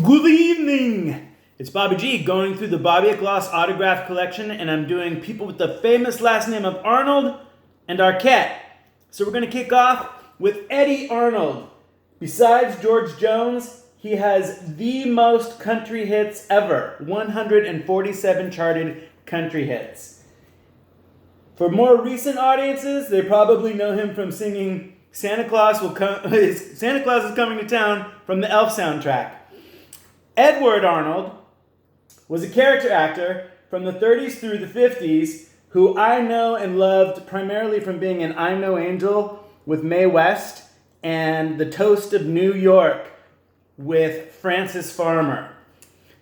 Good evening! It's Bobby G going through the bobbyatgloss Gloss autograph collection, and I'm doing people with the famous last name of Arnold and Arquette. So we're going to kick off with Eddy Arnold. Besides George Jones, he has the most country hits ever. 147 charted country hits. For more recent audiences, they probably know him from singing Santa Claus is Coming to Town from the Elf soundtrack. Edward Arnold was a character actor from the 30s through the 50s who I know and loved primarily from being in I'm No Angel with Mae West and The Toast of New York with Frances Farmer.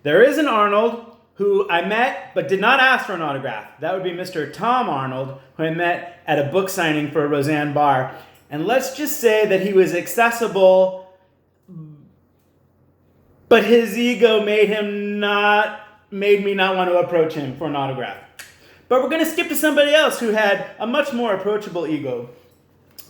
There is an Arnold who I met but did not ask for an autograph. That would be Mr. Tom Arnold, who I met at a book signing for Roseanne Barr. And let's just say that he was accessible, but his ego made me not want to approach him for an autograph. But we're going to skip to somebody else who had a much more approachable ego.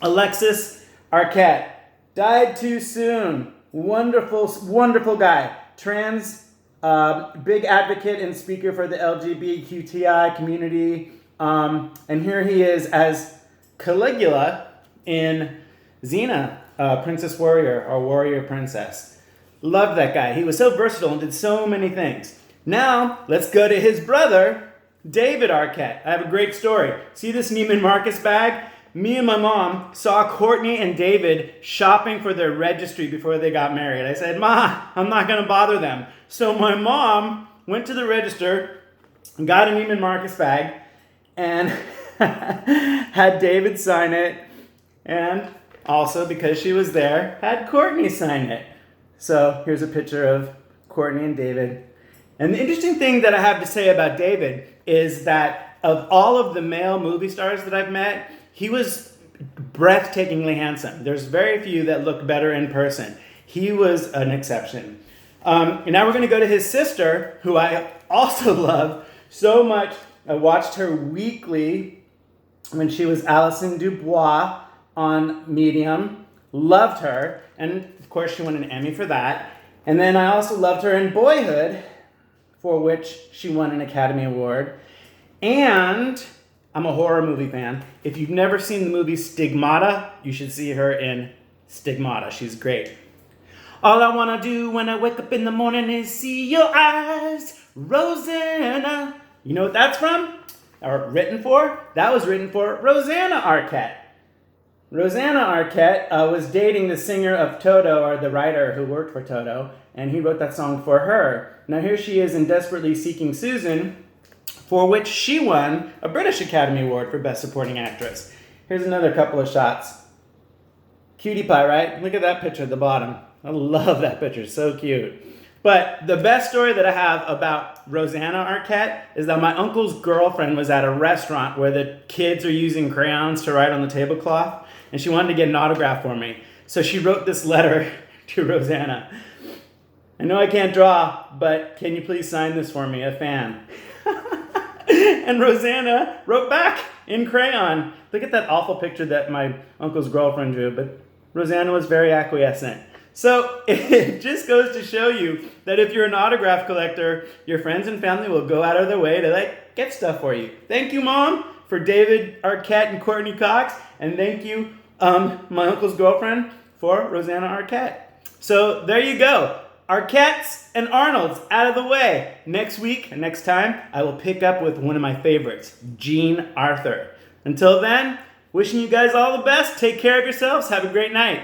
Alexis Arquette died too soon. Wonderful, wonderful guy. Trans, big advocate and speaker for the LGBTQI community. And here he is as Caligula in Xena, Princess Warrior or Warrior Princess. Loved that guy. He was so versatile and did so many things. Now, let's go to his brother, David Arquette. I have a great story. See this Neiman Marcus bag? Me and my mom saw Courtney and David shopping for their registry before they got married. I said, Ma, I'm not going to bother them. So my mom went to the register and got a Neiman Marcus bag and had David sign it. And also, because she was there, had Courtney sign it. So here's a picture of Courtney and David. And the interesting thing that I have to say about David is that of all of the male movie stars that I've met, he was breathtakingly handsome. There's very few that look better in person. He was an exception. And now we're going to go to his sister, who I also love so much. I watched her weekly when she was Alison Dubois on Medium. Loved her. And of course, she won an Emmy for that. And then I also loved her in Boyhood, for which she won an Academy Award. And I'm a horror movie fan. If you've never seen the movie Stigmata, you should see her in Stigmata. She's great. All I want to do when I wake up in the morning is see your eyes, Rosanna. You know what that's from? Or written for? That was written for Rosanna Arquette. Rosanna Arquette was dating the singer of Toto, or the writer who worked for Toto, and he wrote that song for her. Now here she is in Desperately Seeking Susan, for which she won a British Academy Award for Best Supporting Actress. Here's another couple of shots. Cutie pie, right? Look at that picture at the bottom. I love that picture, so cute. But the best story that I have about Rosanna Arquette is that my uncle's girlfriend was at a restaurant where the kids are using crayons to write on the tablecloth, and she wanted to get an autograph for me. So she wrote this letter to Rosanna. I know I can't draw, but can you please sign this for me, a fan? And Rosanna wrote back in crayon. Look at that awful picture that my uncle's girlfriend drew, but Rosanna was very acquiescent. So it just goes to show you that if you're an autograph collector, your friends and family will go out of their way to get stuff for you. Thank you, Mom, for David Arquette and Courtney Cox, and thank you, my uncle's girlfriend, for Rosanna Arquette. So there you go. Arquettes and Arnolds out of the way. Next time, I will pick up with one of my favorites, Jean Arthur. Until then, wishing you guys all the best. Take care of yourselves. Have a great night.